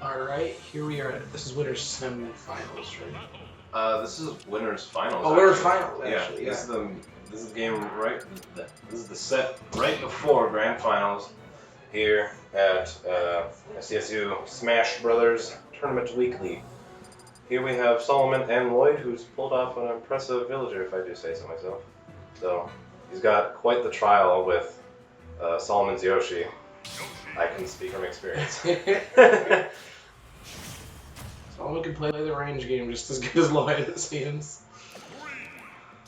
Alright, here we are. This is winners semi-finals, right? This is winners finals. Oh, winners finals, actually. Yeah, Yeah. this is the game right. This is the set right before grand finals here at SCSU Smash Brothers Tournament Weekly. Here we have Solomon and Lloyd, who's pulled off an impressive villager, if I do say so myself. So he's got quite the trial with Solomon's Yoshi. I can speak from experience. Solomon can play the range game just as good as Lloyd, it seems.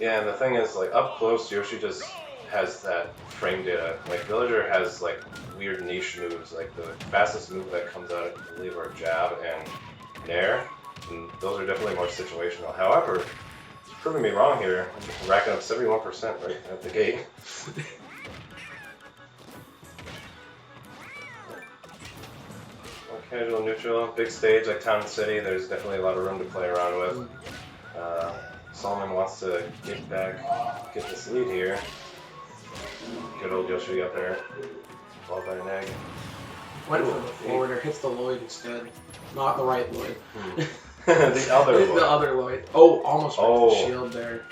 Yeah, and the thing is, like, up close, Yoshi just has that frame data. Like, Villager has, like, weird niche moves. Like, the fastest move that comes out, I believe, are Jab and Nair. And those are definitely more situational. However, it's proving me wrong here. I'm racking up 71% right at the gate. Casual, neutral, big stage like Town and City. There's definitely a lot of room to play around with. Solomon wants to get this lead here. Good old Yoshi up there. Ball by an egg. Went for the forwarder, hits the Lloyd instead. Not the right Lloyd. The other Lloyd. The other Lloyd. Oh, almost went for the shield there.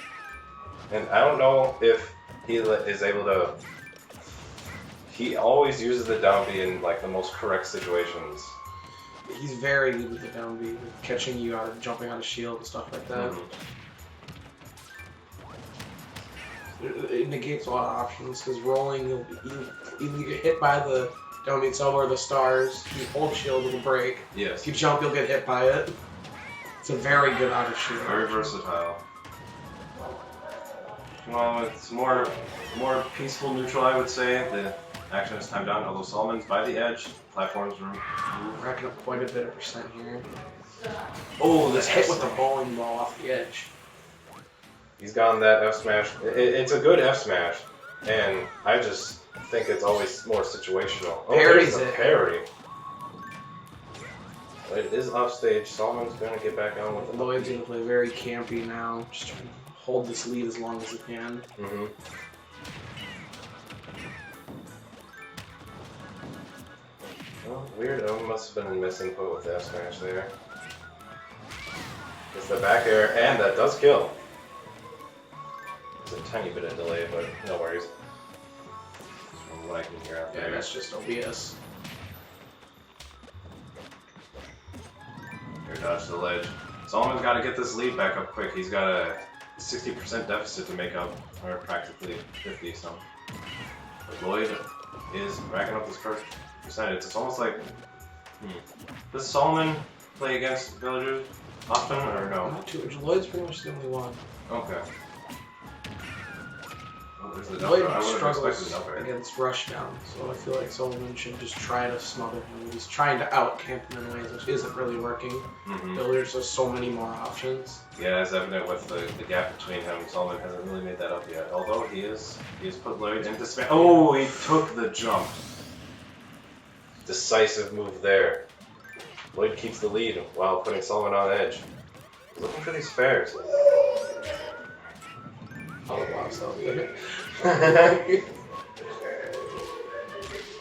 And I don't know if he is able to... He always uses the down B in like the most correct situations. He's very good with the down B, with catching you out of jumping on a shield and stuff like that. It negates a lot of options, because rolling, you get hit by the down B itself or the stars. You hold shield, it'll break. Yes. If you jump, you'll get hit by it. It's a very good out of shield. Very versatile. Well, it's more peaceful neutral, I would say. The action is timed down, although Solomon's by the edge. Platforms room. Racking up quite a bit of percent here. Oh, this hit with the bowling ball off the edge. He's gotten that F smash. It's a good F smash, and I just think it's always more situational. Oh, Parries there's a parry. It is off stage. Solomon's gonna get back on with it. Lloyd's gonna play very campy now, just trying to hold this lead as long as he can. Oh, weird. Oh, must have been misinput with the F smash there. It's the back air, and that does kill. There's a tiny bit of delay, but no worries. From what I can hear out there. Yeah, that's just OBS. Here, dodge the ledge. Solomon's got to get this lead back up quick. He's got a 60% deficit to make up, or practically 50 some. But Lloyd is racking up this first percentage. It's almost like, does Solomon play against villagers often, or no? Not too much. Lloyd's pretty much the only one. Okay. Lloyd struggles against rushdown, so I feel like Solomon should just try to smother him. He's trying to out-camp him in ways which isn't really working. Villagers has so many more options. Yeah, it's evident with the gap between him. Solomon hasn't really made that up yet, although he has put Lloyd into space. Oh, he took the jump. Decisive move there. Lloyd keeps the lead while putting Solomon on edge. He's looking for these fairs. Oh, wow, so good.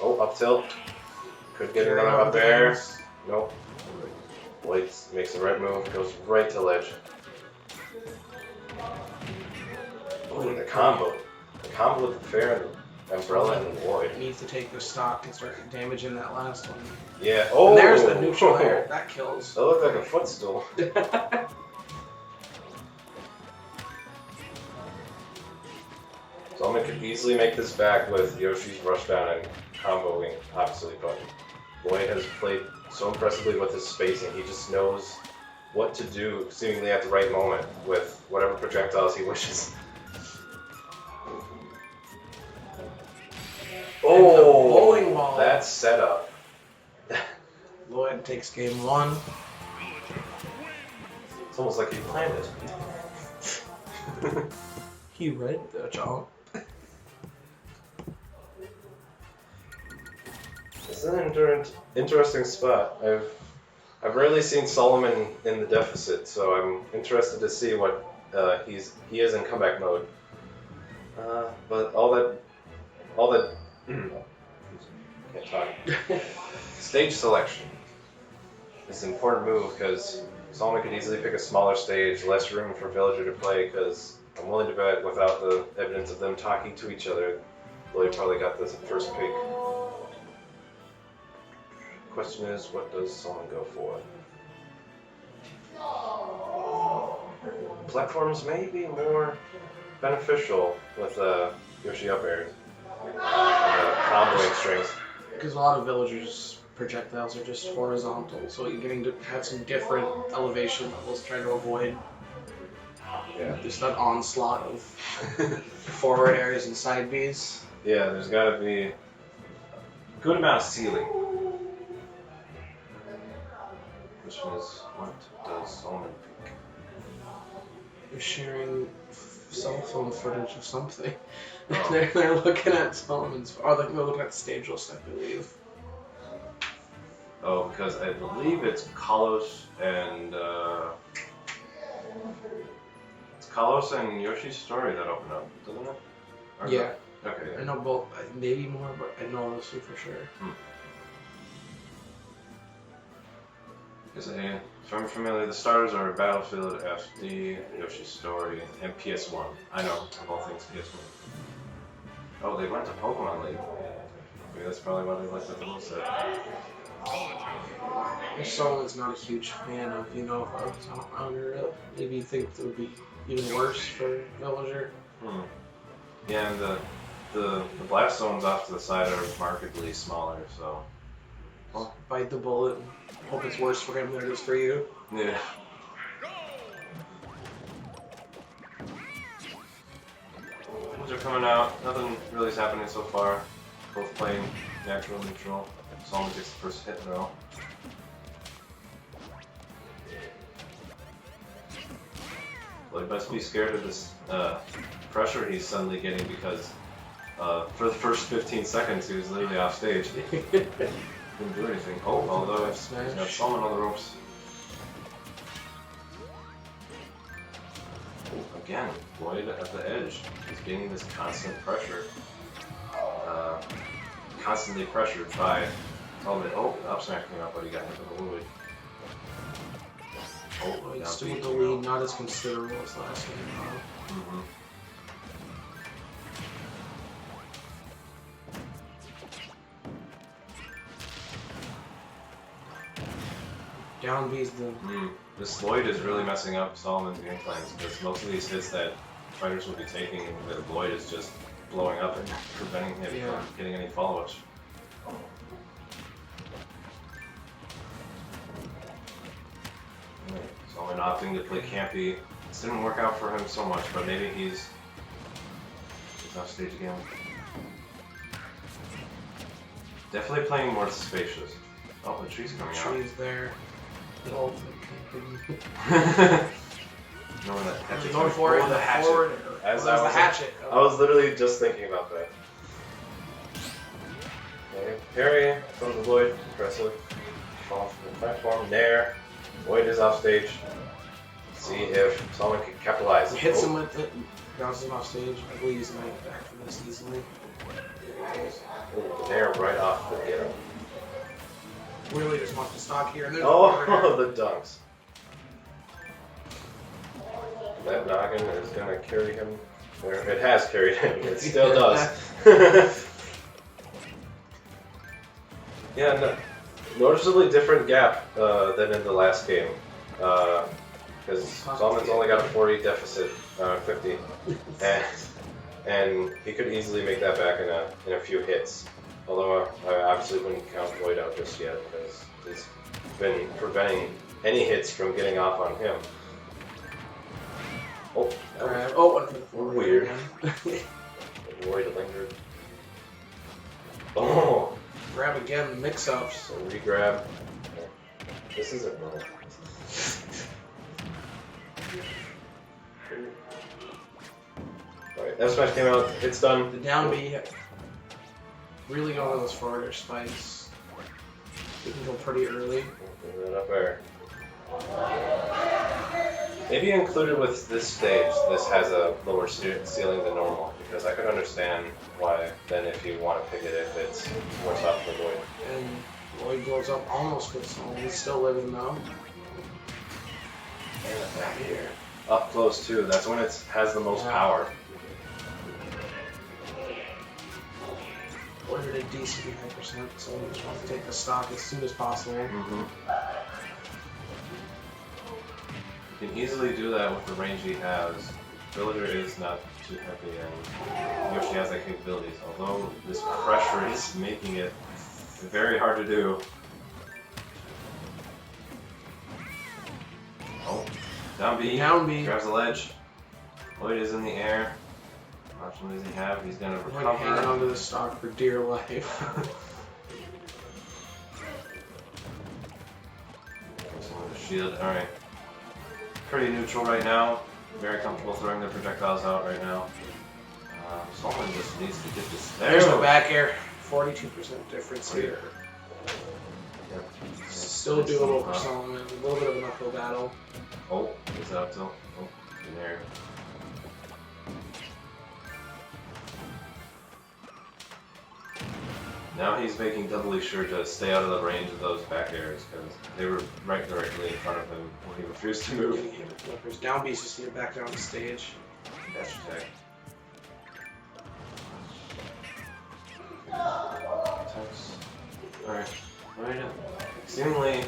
Oh, up tilt. Could get another up there. Nope. Lloyd makes the right move, goes right to ledge. Oh, the combo. The combo with the fair and the umbrella and the Lloyd. Needs to take the stock and start damaging that last one. Yeah. Oh, and there's the neutral air. That kills. That looked like a footstool. Solomon could easily make this back with Yoshi's rushdown and comboing, obviously, but Lloyd has played so impressively with his spacing. He just knows what to do seemingly at the right moment with whatever projectiles he wishes. Oh, bowling ball. That's set up. Lloyd takes game one. It's almost like he planned it. He read the jump. It's an interesting spot. I've rarely seen Solomon in the deficit, so I'm interested to see what he is in comeback mode. But all that can't talk. Stage selection. is an important move because Solomon could easily pick a smaller stage, less room for Villager to play, because I'm willing to bet without the evidence of them talking to each other, Lloyd probably got the first pick. Question is, what does Solomon go for? Platforms may be more beneficial with Yoshi up airs and comboing strings. Because a lot of villagers' projectiles are just horizontal, so you're getting to have some different elevation levels, trying to avoid just that onslaught of forward airs and side Bs. Yeah, there's got to be a good amount of ceiling. Question is, what does Solomon pick? They're sharing cell phone footage of something. Oh. They're looking at Solomon's, or they're looking at the stage list, I believe. Oh, because I believe it's Kalos and Yoshi's Story that open up, doesn't it? Or Yeah. Okay. Yeah. I know both, maybe more, but I know those two for sure. If I'm familiar, the starters are Battlefield, FD, Yoshi's Story, and PS1. I know of all things PS1. Oh, they went to Pokemon League. Maybe that's probably why they liked the rule set. If Solomon's not a huge fan of, Sound Rounder, maybe you think it would be even worse for Villager. Yeah, and the blast zones off to the side are markedly smaller, so. Well, bite the bullet and hope it's worse for him than it is for you. Yeah. Things are coming out. Nothing really is happening so far. Both playing natural neutral. Solomon takes the first hit though. Lloyd must be scared of this pressure he's suddenly getting because for the first 15 seconds he was literally off stage. Didn't do anything. Oh, although he's got Solomon on the ropes. Again, Lloyd at the edge. He's gaining this constant pressure. Constantly pressured by Solomon. Oh, up smash came out, but he got hit with a Lloyd. Oh, Lloyd still with the lead, not as considerable as last game. Down B's the... This Lloyd is really messing up Solomon's game plans because most of these hits that fighters will be taking, the Lloyd is just blowing up and preventing him from getting any follow-ups. Solomon opting to play campy. This didn't work out for him so much, but maybe he's off stage again. Definitely playing more spacious. Oh, the tree's coming out. The tree's there. The ultimate Knowing that hatchet. Going for it, the hatchet. As the hatchet. I was literally just thinking about that. Okay. Parry from the Lloyd. Impressive. Fall from the platform. Nair. Lloyd is off stage. See if someone can capitalize. He hits him with it, bounces him off stage. I believe he's going to get back from this easily. Ooh, Nair right off the get him. Really just wants to stock here. And there's the dunks. That noggin is going to carry him. Where it has carried him. It still does. Yeah, no, noticeably different gap than in the last game. Because Solomon's only got a 40 deficit, 50. And he could easily make that back in a few hits. Although I obviously wouldn't count Lloyd out just yet because he's been preventing any hits from getting off on him. Oh, that was one for the forward. weird. Lloyd lingered. Oh! Grab again, mix-ups. So re-grab. This isn't normal. Alright, that smash came out. It's done. The down B. Really going with those forward air spikes. We can go pretty early. That up air. Maybe included with this stage, this has a lower ceiling than normal, because I could understand why then if you want to pick it if it's worse off for Lloyd. And Lloid goes up almost with someone. He's still living though. And back here. Up close too. That's when it has the most power. Lloid at a decent high percent, so we just want to take the stock as soon as possible. You can easily do that with the range he has. Villager is not too heavy, and Yoshi has that capabilities. Although this pressure is making it very hard to do. Oh, down B. Down B. Grabs the ledge. Lloid is in the air. What option does he have? He's gonna recover. Lloid hanging onto the stock for dear life. Shield. All right. Pretty neutral right now. Very comfortable throwing the projectiles out right now. Someone just needs to get this. There's the back air. 42% difference here. Yep. Still doable for Solomon. A little bit of an uphill battle. Oh, is that up till? Oh, in there. Now he's making doubly sure to stay out of the range of those back airs because they were right directly in front of him when he refused to move. There's down B's just need to back down the stage. That's okay. Alright. Right up. Seemingly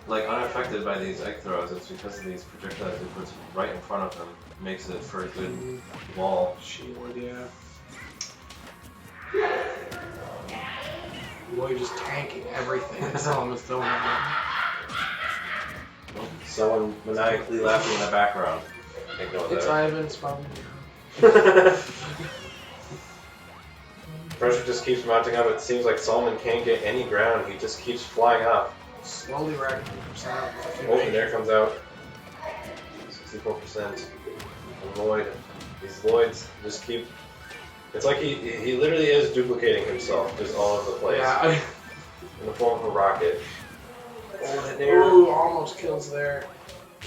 like unaffected by these egg throws. It's because of these projectiles he puts right in front of him. Makes it for a good wall. Shield, yeah. Lloid just tanking everything that Solomon's throwing at him. Someone maniacally laughing in the background. Ignore It's that. Ivan, it's probably Pressure just keeps mounting up. It seems like Solomon can't get any ground. He just keeps flying up. slowly racking percent. Oh, and there comes out 64%. Lloid. These Lloids just keep. It's like he literally is duplicating himself just all over the place. Yeah. In the form of a rocket. Ooh, almost kills there.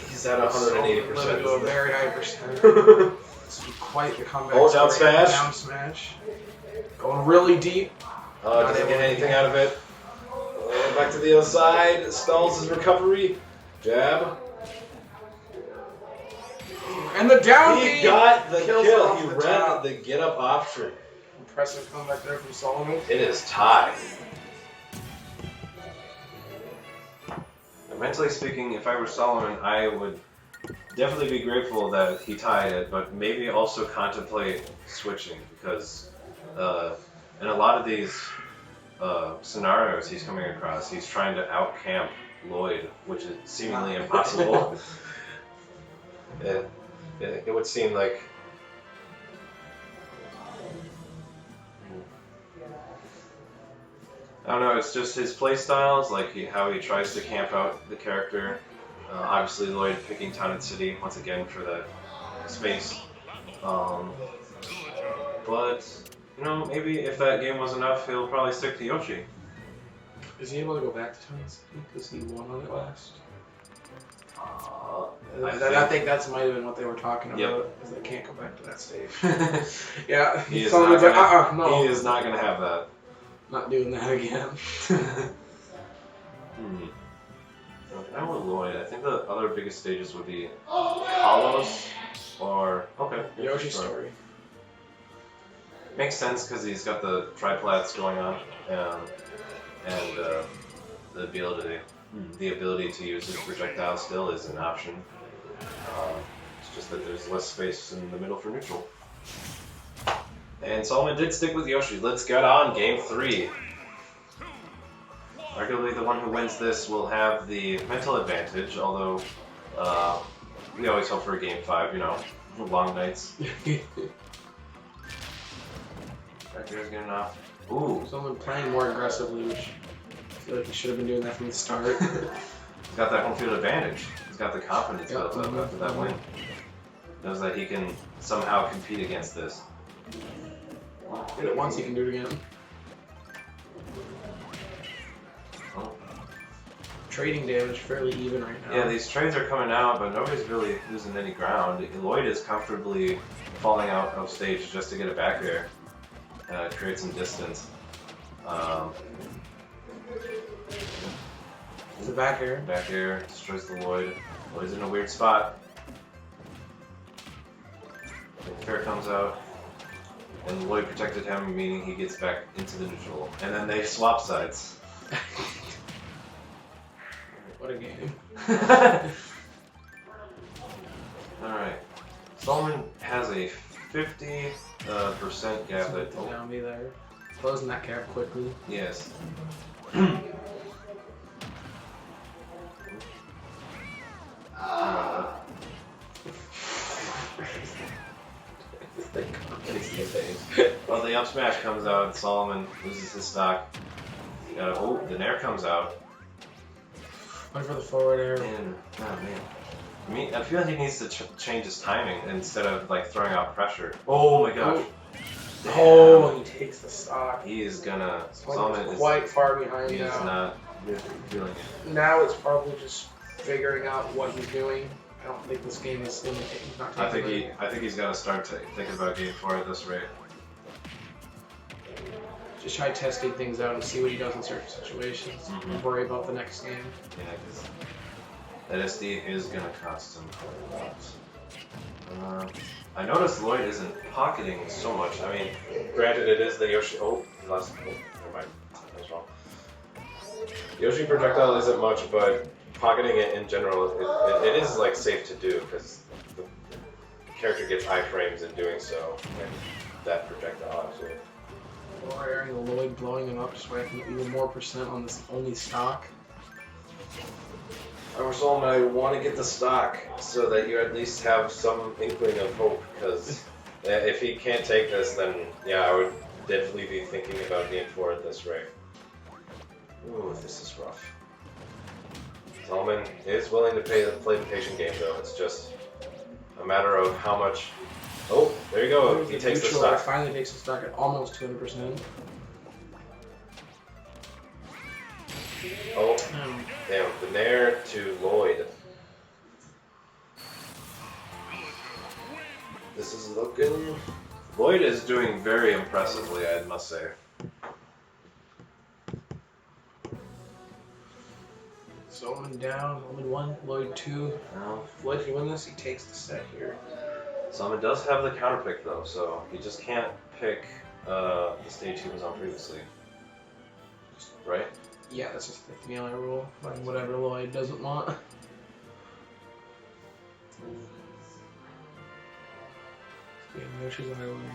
He's at 180%. Living to a very high percent. This would be quite the comeback. Oh, down smash. Down smash. Going really deep. Doesn't get anything out of it. Back to the other side. Stalls his recovery. Jab. And the down He B got the kills kill. off He the read top. the get up option. Impressive comeback there from Solomon. It is tied. Mentally speaking, if I were Solomon, I would definitely be grateful that he tied it, but maybe also contemplate switching because in a lot of these scenarios he's coming across, he's trying to out-camp Lloid, which is seemingly impossible. It would seem like I don't know, it's just his play styles, like how he tries to camp out the character. Obviously Lloid picking Taunted City once again for that space. But, you know, maybe if that game was enough, he'll probably stick to Yoshi. Is he able to go back to Taunted City? Because he won on it last. I think that's might have been what they were talking about. Yep. Is they can't go back to that stage. Yeah. He is Solomon's not like, gonna, no. He is not going to have that. Not doing that again. Now with Lloid, I think the other biggest stages would be Kalos or Yoshi's Story. Makes sense because he's got the triplats going on, and the ability to use his projectile still is an option. It's just that there's less space in the middle for neutral. And Solomon did stick with Yoshi. Let's get on game 3. Arguably, the one who wins this will have the mental advantage, although we always hope for a game 5, you know, long nights. Back here's getting off. Ooh. Someone playing more aggressively, which I feel like he should have been doing that from the start. He's got that home field advantage. He's got the confidence built up after that win. Knows that he can somehow compete against this. Did it once, he can do it again. Oh. Trading damage fairly even right now. Yeah, these trades are coming out, but nobody's really losing any ground. Lloid is comfortably falling out of stage just to get it back there. Create some distance. the back air. Back air destroys the Lloid. Lloyd's in a weird spot. And Fair comes out. And Lloyd protected him, meaning he gets back into the neutral. And then they swap sides. What a game. Alright. Solomon has a 50% gap. Down me there. Closing that gap quickly. Yes. Well, the up smash comes out, and Solomon loses his stock. Oh, the nair comes out. Went for the forward air. Man, oh man. I feel like he needs to change his timing instead of like throwing out pressure. Oh my gosh. Oh, he takes the stock. He is gonna. Solomon is quite far behind now. He's not really feeling it. Now it's probably just figuring out what he's doing. I don't think this game is in the game. I think he's gonna start thinking about game 4 at this rate. Just try testing things out and see what he does in certain situations. Worry about the next game. Yeah, because that SD is gonna cost him a lot. I noticed Lloyd isn't pocketing so much. I mean, granted it is the Yoshi. Oh, he lost. Oh, never mind. That's wrong. Yoshi projectile isn't much, but pocketing it in general, it is like safe to do because the character gets iframes in doing so. And that projectile actually. Or airing the Lloyd, blowing him up, just so I can get even more percent on this only stock. Solomon, I want to get the stock so that you at least have some inkling of hope, because if he can't take this, then yeah, I would definitely be thinking about game 4 at this rate. Ooh, this is rough. Solomon is willing to play the patient game though, it's just a matter of how much... Oh, there you go, he takes the stock. Finally takes the stock at almost 200%. Oh, damn, the nair to Lloyd. This is looking... Lloyd is doing very impressively, I must say. Solomon down, only 1, Lloyd 2. Now, If Lloyd can win this, he takes the set here. Solomon does have the counter pick though, so he just can't pick the stage he was on previously. Right? Yeah, that's just the melee rule. Like whatever Lloyd doesn't want. Yoshi's Island.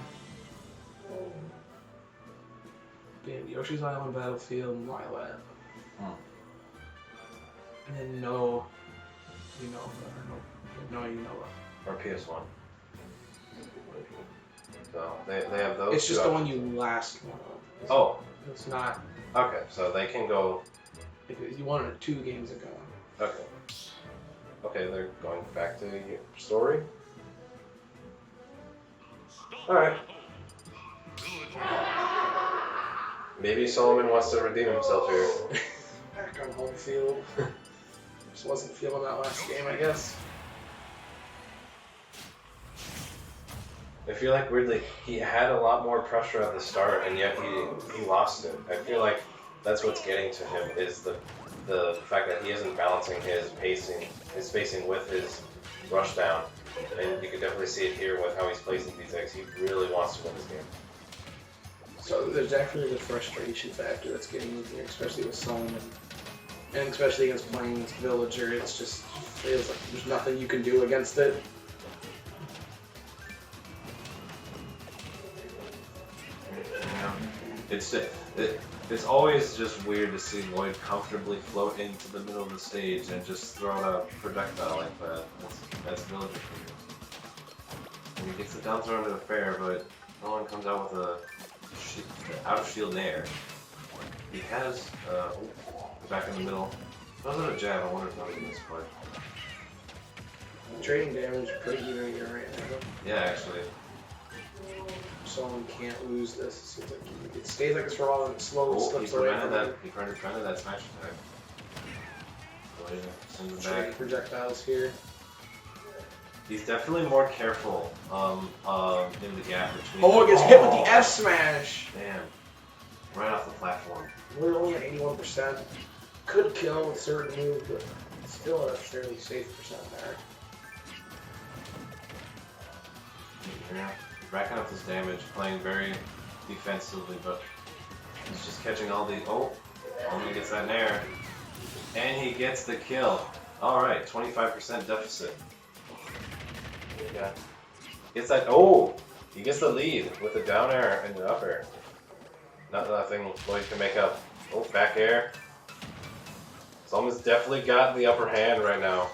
Yoshi's Island Battlefield Lylat. And then no, you know. Or PS1. So they have those. It's just the one you last one on. Oh. It's not. Okay, so they can go. You wanted it 2 games ago. Okay. Okay, they're going back to your story. Alright. Maybe Solomon wants to redeem himself here. Back on home field. Just wasn't feeling that last game, I guess. I feel like weirdly he had a lot more pressure at the start, and yet he lost it. I feel like that's what's getting to him is the fact that he isn't balancing his spacing with his rush down, and you can definitely see it here with how he's placing these eggs. He really wants to win this game. So there's definitely the frustration factor that's getting in here, especially with Solomon, and especially against playing this villager. It's just feels like there's nothing you can do against it. It's always just weird to see Lloyd comfortably float into the middle of the stage and just throw out a projectile like that. That's villager for you. And he gets the down throw into the fair, but no one comes out with a out of shield nair. He has back in the middle. Throws out a jab. I wonder if that was in this play. Trading damage pretty even here right now. Yeah, actually. Solomon can't lose this. It seems like it stays like this for a while and it slowly slips away from him. He prevented that smash attack. Send him Trading back. projectiles here. He's definitely more careful in the gap between. Oh, it gets hit with the F smash! Damn. Right off the platform. We're only at 81%. Could kill with certain moves, but still a fairly safe percent there. Yeah, racking up this damage, playing very defensively, but he's just catching all the. Oh, only gets that nair, and he gets the kill. All right, 25% deficit. Yeah, gets that. Oh, he gets the lead with the down air and the up air. Nothing Lloid can make up. Oh, back air. Salmon's definitely got the upper hand right now.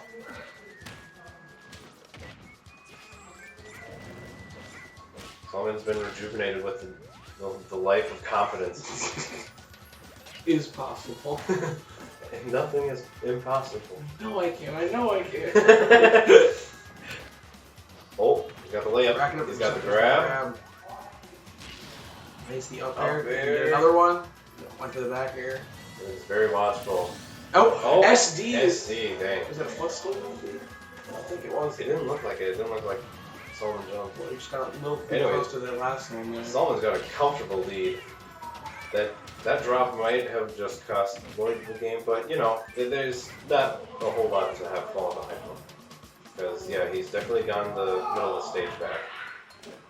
Salmon's been rejuvenated with the life of confidence. Is possible. Nothing is impossible. No, I can't. I know I can't. Oh, he's got the layup. He's got the grab. Nice the up air. Get another one. Went to the back air. It's very watchful. Oh, SD. SD, dang. Was that footstool? I think it was. It didn't look like it. It didn't look like Salmon jumped. Well, he just got a little close to that last time. Yeah. Salmon's got a comfortable lead. That drop might have just cost Lloid the game, but you know, there's not a whole lot to have fallen behind him. Because yeah, he's definitely gone the middle of the stage back.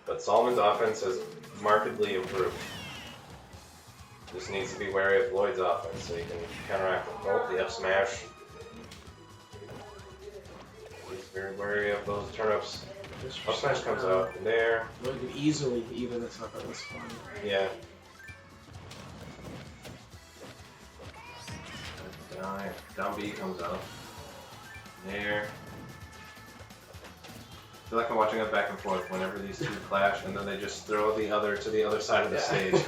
But Salmon's offense has markedly improved. Just needs to be wary of Lloyd's offense so he can counteract it. Oh, the up smash. He's very wary of those turnips. Up smash comes out in there. Lloyd could easily even this up at this point. Yeah. Down B comes out. There. I feel like I'm watching it back and forth whenever these two clash, and then they just throw the other to the other side of the stage.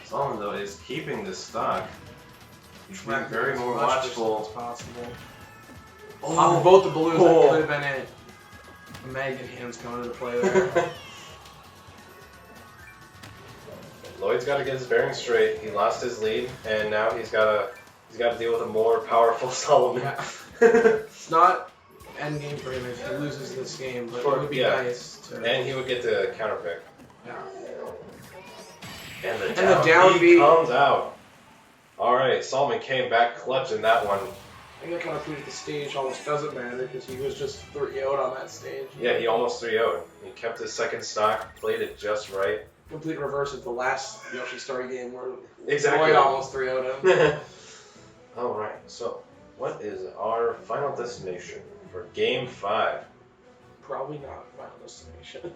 Salmon, though, is keeping this stock. He's being very more watchful. As possible. Oh, both the balloons, that could have been it. The magnet hands coming into play there. Lloyd's got to get his bearings straight. He lost his lead, and now he's got to deal with a more powerful Solomon. Yeah. It's not end game for him if he loses this game, but it would be nice to. And he would get to counterpick. Yeah. And the down B comes out. All right, Salmon came back clutch in that one. I think that kind of proved the stage almost doesn't matter because he was just 3-0'd on that stage. Yeah, he almost 3-0'd. He kept his second stock, played it just right. Complete reverse of the last Yoshi Story game where exactly. Lloid almost 3-0'd him. All right, so what is our final destination for Game 5? Probably not Final Destination.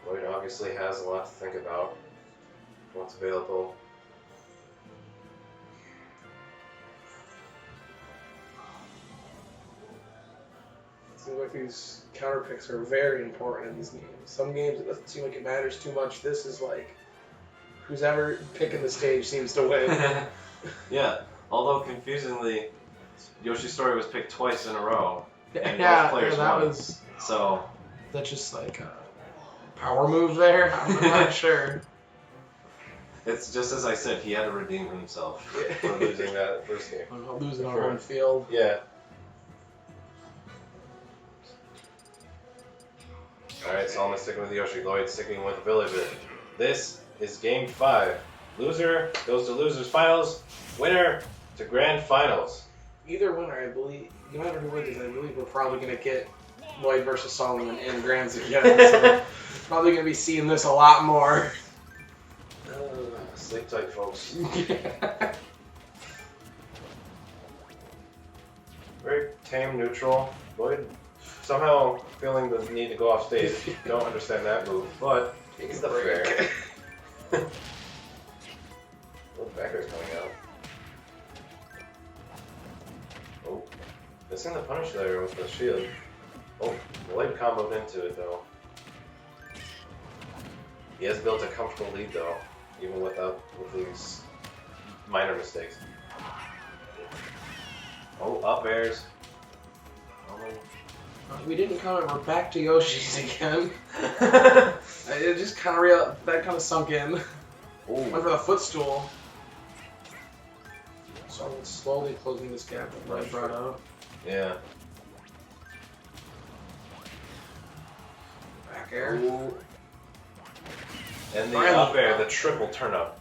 Lloyd obviously has a lot to think about. What's available. Seems like these counter picks are very important in these games. Some games it doesn't seem like it matters too much. This is like who's ever picking the stage seems to win. Yeah, although confusingly, Yoshi's Story was picked twice in a row. And yeah, both players that won. was. So That's just like a power move there. I'm not sure. It's just as I said, he had to redeem himself for losing that first game. Losing on home field. Yeah. Alright, so I'm sticking with Yoshi. Lloyd sticking with Villager. This is Game 5. Loser goes to Losers Finals. Winner to Grand Finals. Either winner, I believe, no matter who wins, I believe we're probably going to get Lloyd versus Solomon in Grands again. So probably going to be seeing this a lot more. Sleep tight, folks. Very tame, neutral. Lloyd somehow feeling the need to go off stage. Don't understand that move, but it's the fair. Little backer's coming out. Oh, missing the punish there with the shield. Oh, Lloyd comboed into it though. He has built a comfortable lead though, even with these minor mistakes. Oh, up airs. Oh. We didn't come in. We're back to Yoshi's again. It just kind of that kind of sunk in. Ooh. Went for the footstool. So I'm slowly closing this gap that Lloyd brought up. Yeah. Back air. Ooh. And the up air, the triple turn up.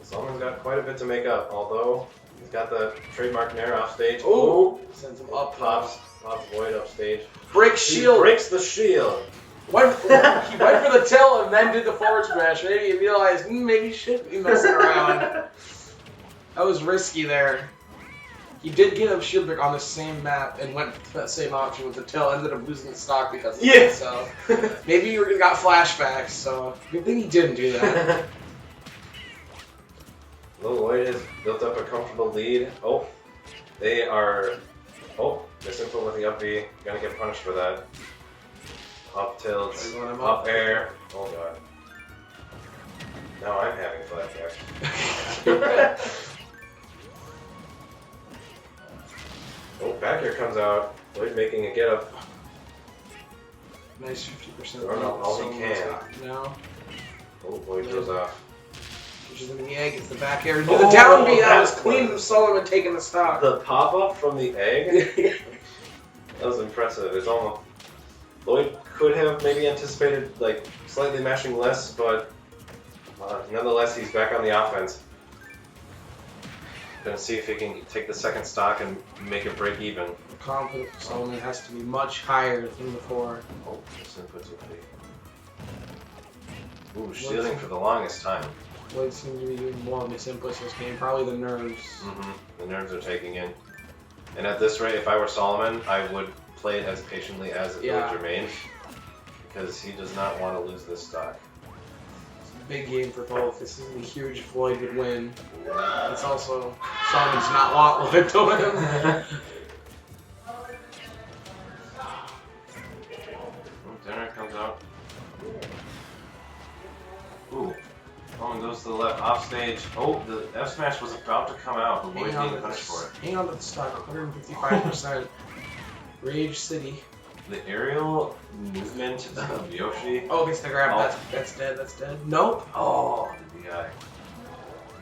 Solomon's got quite a bit to make up, although he's got the trademark Nair off stage. Oh! Sends him up. Pops Lloid up stage. Breaks shield! He breaks the shield! He went for the tilt and then did the forward smash. Maybe he realized, maybe he shouldn't be messing around. That was risky there. He did get a shield break on the same map and went for that same option with the tilt. Ended up losing the stock because of it. So maybe he got flashbacks. So good thing he didn't do that. Lloid has built up a comfortable lead. Oh, they are. Oh, misinput with the up B. Gonna get punished for that. Up tilts, up air. Oh god. Now I'm having flashbacks. Oh, back air comes out. Lloid making a get up. Nice 50%. Throwing out all he can. No. Oh, Lloid goes off. Pushes into the egg, it's the back air. The down B, that was clean from Solomon taking the stock. The pop up from the egg? That was impressive. It's almost. Lloid could have maybe anticipated like slightly mashing less, but nonetheless, he's back on the offense. Gonna see if he can take the second stock and make it break even. The confidence of Solomon has to be much higher than before. Oh, this input's okay. Ooh, shielding for the longest time. Lloid seems to be doing more misinputs this game, probably the nerves. The nerves are taking in. And at this rate, if I were Solomon, I would play it as patiently as it would remain. Because he does not want to lose this stock. It's a big game for both. This isn't huge if Lloid would win. It's also, Solomon does not want Lloid to win. Dinner comes out. Ooh. Solomon goes to the left, off stage. Oh, the F smash was about to come out, but Lloyd's being punished for it. Hang on to the stock, 155%. Rage City. The aerial movement of Yoshi. Oh, gets the grab. Oh. That's dead. That's dead. Nope. Oh, the DI.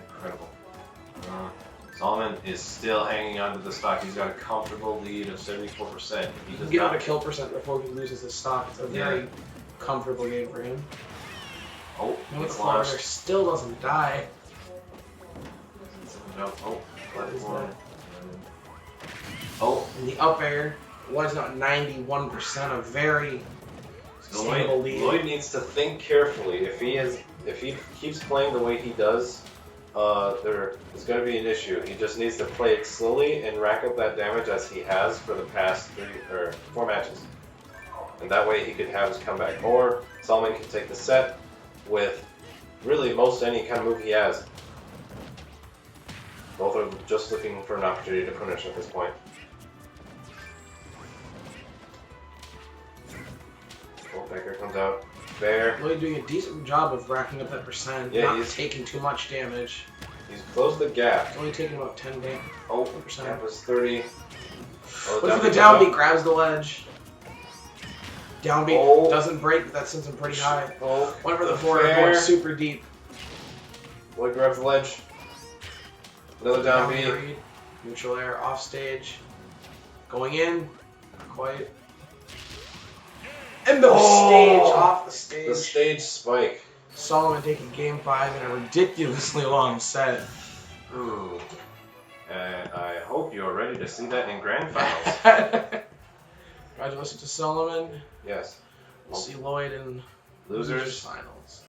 Incredible. Solomon is still hanging on to the stock. He's got a comfortable lead of 74%. He does get not out a kill percent before he loses his stock. It's a very comfortable game for him. Oh, it's launched. Still doesn't die. Oh, platform. Oh, and the up air was not 91%, a very stable lead. Lloid needs to think carefully. If he keeps playing the way he does, there is going to be an issue. He just needs to play it slowly and rack up that damage as he has for the past 3 or 4 matches. And that way he could have his comeback. Or Solomon can take the set with really most any kind of move he has. Both are just looking for an opportunity to punish at this point. Oh, Baker comes out. Fair. Lloyd doing a decent job of racking up that percent, not taking too much damage. He's closed the gap. He's only taking about 10 damage. Oh, gap was 30. Oh, look for the down B, grabs the ledge. Down B doesn't break, but that sends him pretty high. Oh, went for the forward, going super deep. Lloyd grabs the ledge. Another down B. Neutral air, off stage. Going in. Not quite. And the stage, off the stage. The stage spike. Solomon taking game 5 in a ridiculously long set. Ooh. And I hope you're ready to see that in grand finals. Congratulations to Solomon. Yes. We'll see Lloid in losers finals.